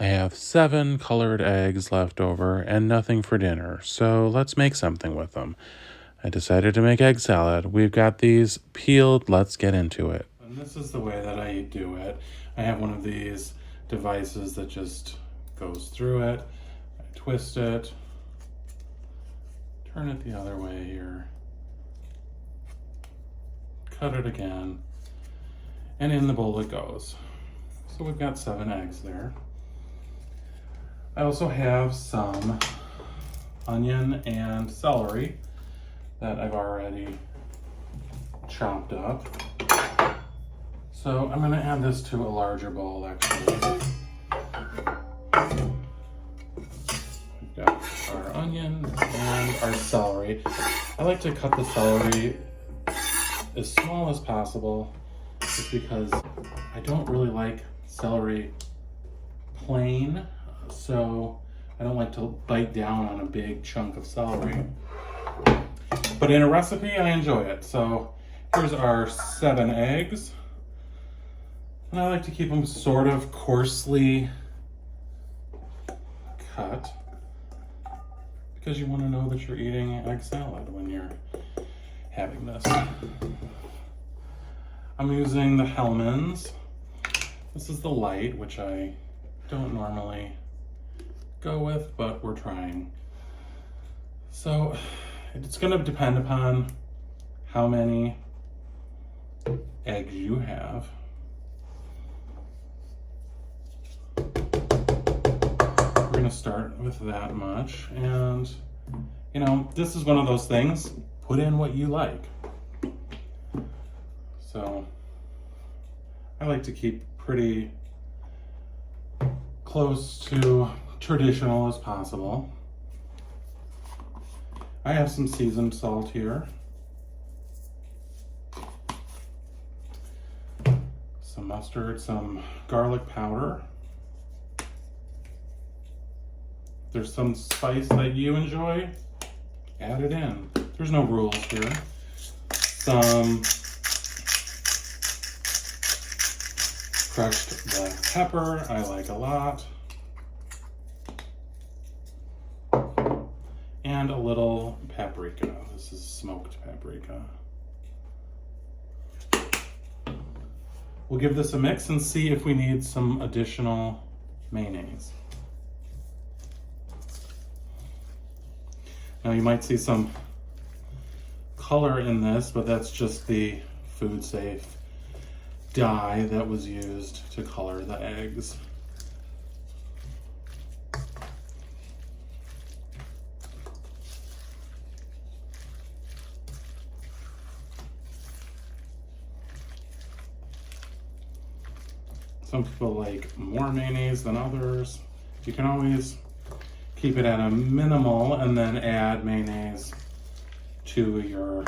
I have 7 colored eggs left over and nothing for dinner, so let's make something with them. I decided to make egg salad. We've got these peeled, let's get into it. And this is the way that I do it. I have one of these devices that just goes through it. I twist it, turn it the other way here, cut it again, and in the bowl it goes. So we've got 7 eggs there. I also have some onion and celery that I've already chopped up. So I'm gonna add this to a larger bowl actually. We've got our onion and our celery. I like to cut the celery as small as possible just because I don't really like celery plain. So I don't like to bite down on a big chunk of celery. But in a recipe, I enjoy it. So here's our 7 eggs. And I like to keep them sort of coarsely cut because you want to know that you're eating egg salad when you're having this. I'm using the Hellmann's. This is the light, which I don't normally go with, but we're trying. So it's going to depend upon how many eggs you have. We're going to start with that much, and you know, this is one of those things, put in what you like. So I like to keep pretty close to traditional as possible. I have some seasoned salt here, some mustard, some garlic powder. If there's some spice that you enjoy, add it in. There's no rules here. Some crushed black pepper, I like a lot. And a little paprika. This is smoked paprika. We'll give this a mix and see if we need some additional mayonnaise. Now you might see some color in this, but that's just the food safe dye that was used to color the eggs. Some people like more mayonnaise than others. You can always keep it at a minimal and then add mayonnaise to your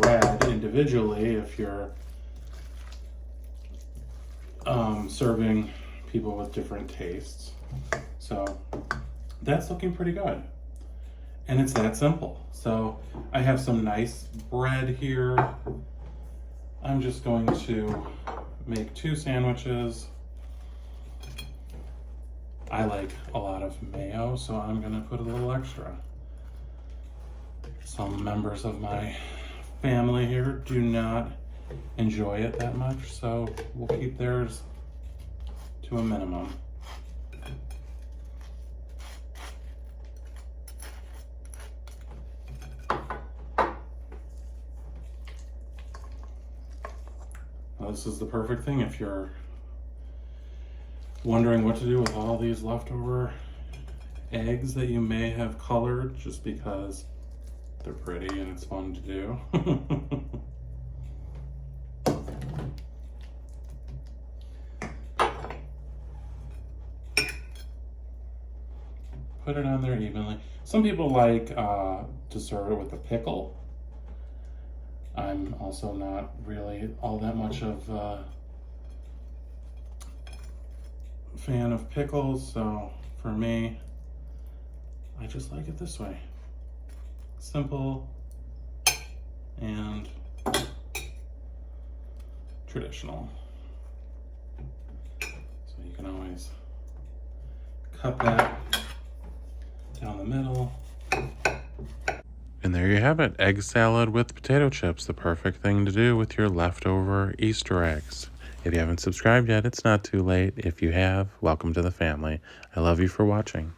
bread individually if you're serving people with different tastes. So that's looking pretty good. And it's that simple. So I have some nice bread here. I'm just going to make 2 sandwiches. I like a lot of mayo, so I'm gonna put a little extra. Some members of my family here do not enjoy it that much, so we'll keep theirs to a minimum. Well, this is the perfect thing if you're wondering what to do with all these leftover eggs that you may have colored just because they're pretty and it's fun to do. Put it on there evenly. Some people like to serve it with a pickle. I'm also not really all that much of a fan of pickles, so for me, I just like it this way. Simple and traditional. So you can always cut that down the middle. And there you have it, egg salad with potato chips, the perfect thing to do with your leftover Easter eggs. If you haven't subscribed yet, it's not too late. If you have, welcome to the family. I love you for watching.